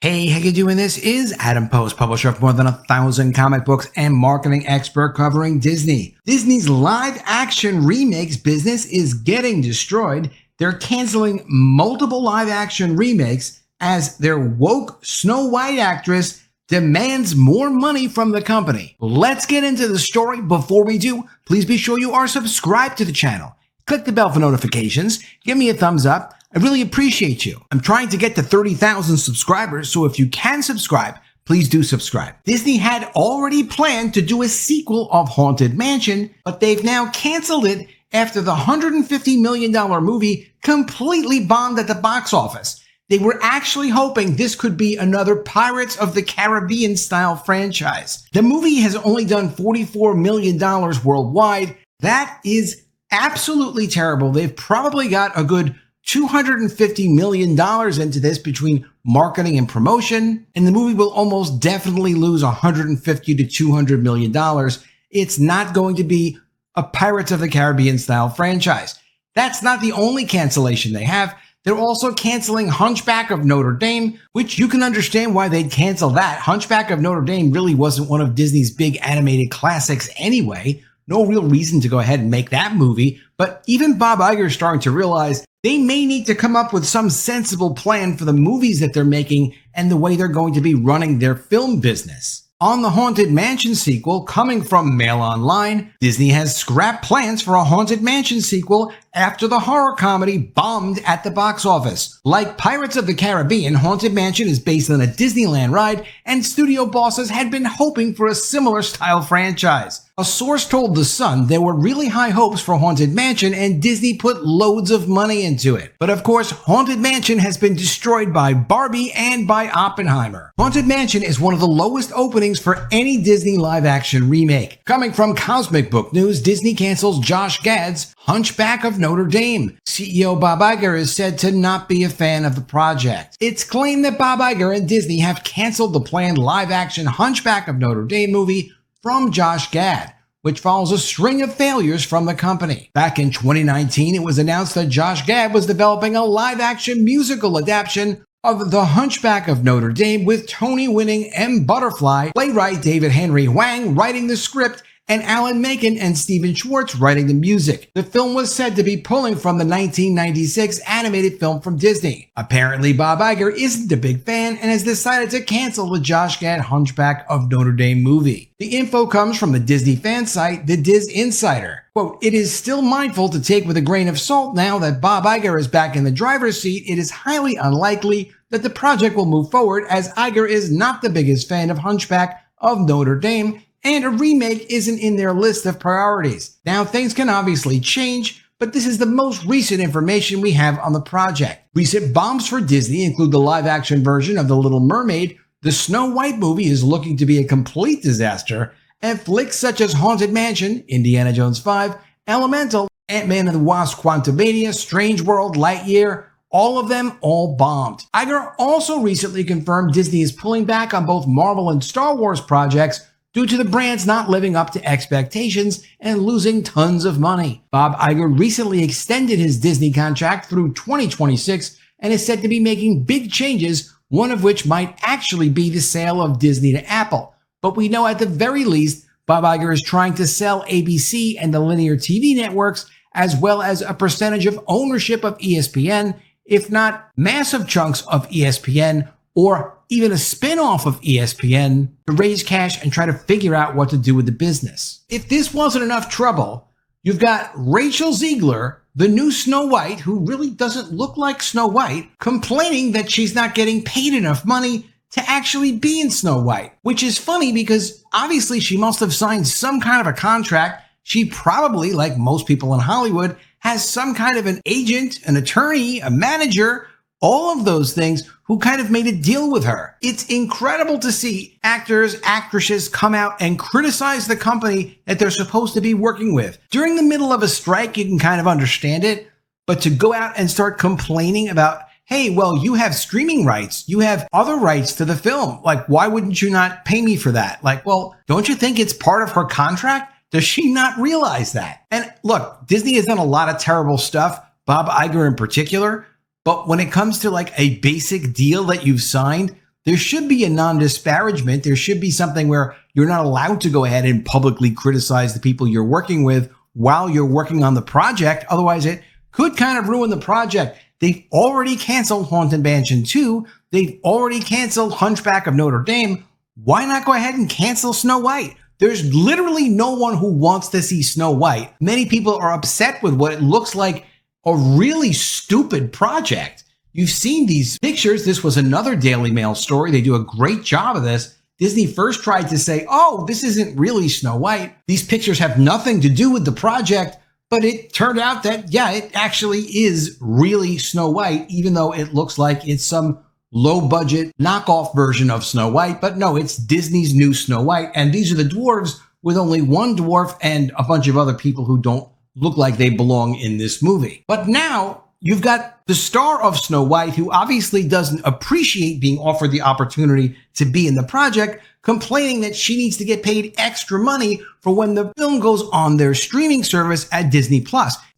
Hey, how you doing? This is Adam Post, publisher of more than 1,000 comic books and marketing expert covering Disney. Disney's live-action remakes business is getting destroyed. They're canceling multiple live-action remakes as their woke Snow White actress demands more money from the company. Let's get into the story. Before we do, please be sure you are subscribed to the channel. Click the bell for notifications. Give me a thumbs up. I really appreciate you. I'm trying to get to 30,000 subscribers, so if you can subscribe, please do subscribe. Disney had already planned to do a sequel of Haunted Mansion, but they've now canceled it after the $150 million movie completely bombed at the box office. They were actually hoping this could be another Pirates of the Caribbean style franchise. The movie has only done $44 million worldwide. That is absolutely terrible. They've probably got a good $250 million into this between marketing and promotion, and the movie will almost definitely lose $150 to $200 million. It's not going to be a Pirates of the Caribbean style franchise. That's not the only cancellation they have. They're also canceling Hunchback of Notre Dame, which you can understand why they'd cancel that. Hunchback of Notre Dame really wasn't one of Disney's big animated classics anyway. No real reason to go ahead and make that movie, but even Bob Iger is starting to realize they may need to come up with some sensible plan for the movies that they're making and the way they're going to be running their film business. On the Haunted Mansion sequel, coming from Mail Online, Disney has scrapped plans for a Haunted Mansion sequel after the horror comedy bombed at the box office. Like Pirates of the Caribbean, Haunted Mansion is based on a Disneyland ride, and studio bosses had been hoping for a similar style franchise. A source told The Sun there were really high hopes for Haunted Mansion and Disney put loads of money into it. But of course, Haunted Mansion has been destroyed by Barbie and by Oppenheimer. Haunted Mansion is one of the lowest openings for any Disney live-action remake. Coming from Cosmic Book News, Disney cancels Josh Gad's Hunchback of Notre Dame. CEO Bob Iger is said to not be a fan of the project. It's claimed that Bob Iger and Disney have canceled the planned live-action Hunchback of Notre Dame movie from Josh Gad, which follows a string of failures from the company. Back in 2019, it was announced that Josh Gad was developing a live-action musical adaptation of The Hunchback of Notre Dame with Tony-winning M. Butterfly, playwright David Henry Hwang writing the script, and Alan Menken and Stephen Schwartz writing the music. The film was said to be pulling from the 1996 animated film from Disney. Apparently, Bob Iger isn't a big fan and has decided to cancel the Josh Gad Hunchback of Notre Dame movie. The info comes from the Disney fan site, The Diz Insider. Quote, "It is still mindful to take with a grain of salt now that Bob Iger is back in the driver's seat. It is highly unlikely that the project will move forward as Iger is not the biggest fan of Hunchback of Notre Dame, and a remake isn't in their list of priorities. Now, things can obviously change, but this is the most recent information we have on the project. Recent bombs for Disney include the live-action version of The Little Mermaid. The Snow White movie is looking to be a complete disaster, and flicks such as Haunted Mansion, Indiana Jones 5, Elemental, Ant-Man and the Wasp: Quantumania, Strange World, Lightyear, all of them bombed. Iger also recently confirmed Disney is pulling back on both Marvel and Star Wars projects due to the brands not living up to expectations and losing tons of money. Bob Iger recently extended his Disney contract through 2026 and is said to be making big changes, one of which might actually be the sale of Disney to Apple. But we know at the very least, Bob Iger is trying to sell ABC and the linear TV networks, as well as a percentage of ownership of ESPN, if not massive chunks of ESPN, or even a spin-off of ESPN, to raise cash and try to figure out what to do with the business. If this wasn't enough trouble, you've got Rachel Ziegler, the new Snow White, who really doesn't look like Snow White, complaining that she's not getting paid enough money to actually be in Snow White, which is funny because obviously she must have signed some kind of a contract. She probably, like most people in Hollywood, has some kind of an agent, an attorney, a manager, all of those things, who kind of made a deal with her. It's incredible to see actors, actresses come out and criticize the company that they're supposed to be working with. During the middle of a strike, you can kind of understand it, but to go out and start complaining about, hey, well, you have streaming rights, you have other rights to the film, like, why wouldn't you not pay me for that? Like, well, don't you think it's part of her contract? Does she not realize that? And look, Disney has done a lot of terrible stuff, Bob Iger in particular, but when it comes to like a basic deal that you've signed, there should be a non-disparagement. There should be something where you're not allowed to go ahead and publicly criticize the people you're working with while you're working on the project. Otherwise, it could kind of ruin the project. They've already canceled Haunted Mansion 2. They've already canceled Hunchback of Notre Dame. Why not go ahead and cancel Snow White? There's literally no one who wants to see Snow White. Many people are upset with what it looks like a really stupid project. You've seen these pictures. This was another Daily Mail story. They do a great job of this. Disney first tried to say, oh, this isn't really Snow White. These pictures have nothing to do with the project. But it turned out that, yeah, it actually is really Snow White, even though it looks like it's some low-budget knockoff version of Snow White. But no, it's Disney's new Snow White. And these are the dwarves with only one dwarf and a bunch of other people who don't look like they belong in this movie. But now you've got the star of Snow White, who obviously doesn't appreciate being offered the opportunity to be in the project, complaining that she needs to get paid extra money for when the film goes on their streaming service at Disney+.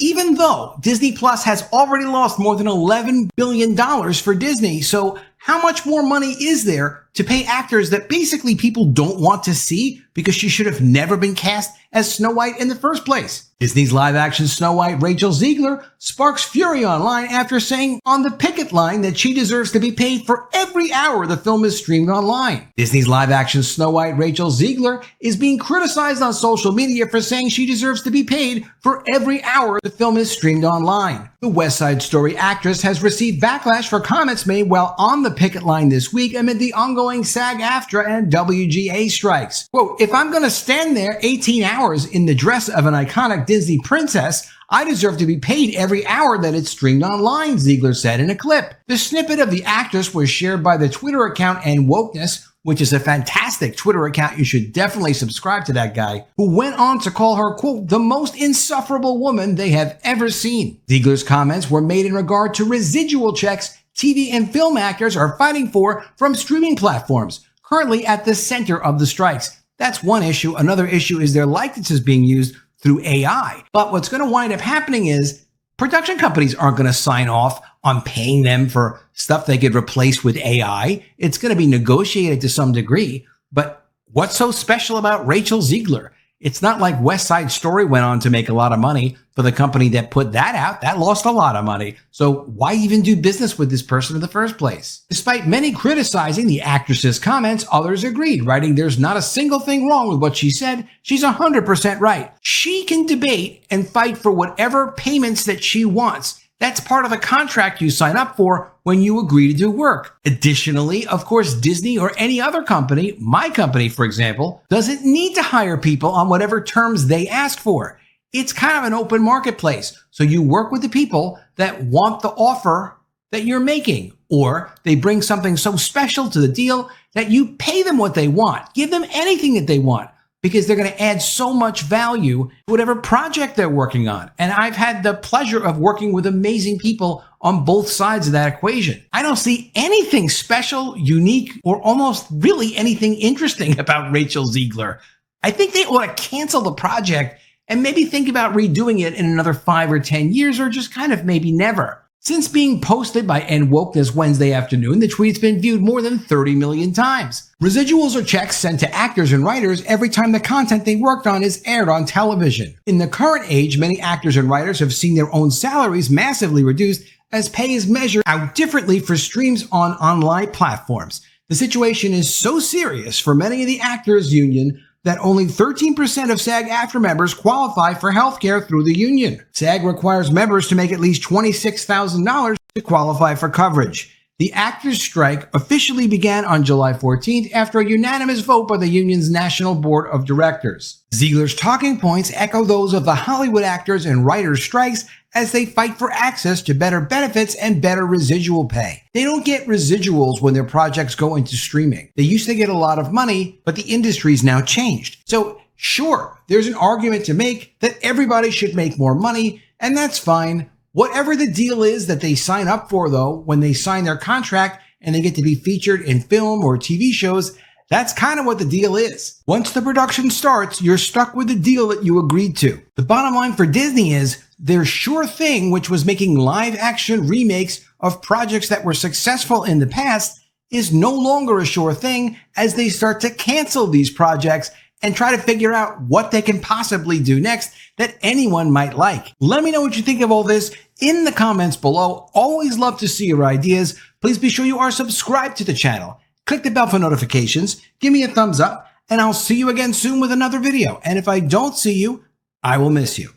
Even though Disney Plus has already lost more than $11 billion for Disney. So how much more money is there to pay actors that basically people don't want to see because she should have never been cast as Snow White in the first place? Disney's live-action Snow White, Rachel Ziegler, sparks fury online after saying on the picket line that she deserves to be paid for every hour the film is streamed online. Disney's live-action Snow White, Rachel Ziegler, is being criticized on social media for saying she deserves to be paid for every hour the film is streamed online. The West Side Story actress has received backlash for comments made while on the picket line this week amid the ongoing SAG-AFTRA and WGA strikes. Quote, if I'm going to stand there 18 hours in the dress of an iconic Disney princess, I deserve to be paid every hour that it's streamed online, Ziegler said in a clip. The snippet of the actress was shared by the Twitter account And Wokeness, which is a fantastic Twitter account. You should definitely subscribe to that guy, who went on to call her, quote, the most insufferable woman they have ever seen. Ziegler's comments were made in regard to residual checks TV and film actors are fighting for from streaming platforms, currently at the center of the strikes. That's one issue. Another issue is their likeness is being used through AI. But what's going to wind up happening is production companies aren't going to sign off on paying them for stuff they could replace with AI. It's going to be negotiated to some degree. But what's so special about Rachel Ziegler? It's not like West Side Story went on to make a lot of money for the company that put that out. That lost a lot of money. So why even do business with this person in the first place? Despite many criticizing the actress's comments, others agreed, writing, there's not a single thing wrong with what she said. She's 100% right. She can debate and fight for whatever payments that she wants. That's part of the contract you sign up for when you agree to do work. Additionally, of course, Disney or any other company, my company, for example, doesn't need to hire people on whatever terms they ask for. It's kind of an open marketplace. So you work with the people that want the offer that you're making, or they bring something so special to the deal that you pay them what they want. Give them anything that they want, because they're going to add so much value to whatever project they're working on. And I've had the pleasure of working with amazing people on both sides of that equation. I don't see anything special, unique, or almost really anything interesting about Rachel Ziegler. I think they ought to cancel the project and maybe think about redoing it in another 5 or 10 years, or just kind of maybe never. Since being posted by And Wokeness Wednesday afternoon, the tweet's been viewed more than 30 million times. Residuals are checks sent to actors and writers every time the content they worked on is aired on television. In the current age, many actors and writers have seen their own salaries massively reduced as pay is measured out differently for streams on online platforms. The situation is so serious for many of the actors union that only 13% of SAG-AFTRA members qualify for healthcare through the union. SAG requires members to make at least $26,000 to qualify for coverage. The actors' strike officially began on July 14th after a unanimous vote by the union's National Board of Directors. Ziegler's talking points echo those of the Hollywood actors and writers' strikes as they fight for access to better benefits and better residual pay. They don't get residuals when their projects go into streaming. They used to get a lot of money, but the industry's now changed. So sure, there's an argument to make that everybody should make more money, and that's fine. Whatever the deal is that they sign up for, though, when they sign their contract and they get to be featured in film or TV shows, that's kind of what the deal is. Once the production starts, you're stuck with the deal that you agreed to. The bottom line for Disney is their sure thing, which was making live action remakes of projects that were successful in the past, is no longer a sure thing as they start to cancel these projects and try to figure out what they can possibly do next that anyone might like. Let me know what you think of all this in the comments below. Always love to see your ideas. Please be sure you are subscribed to the channel. Click the bell for notifications, give me a thumbs up, and I'll see you again soon with another video. And if I don't see you, I will miss you.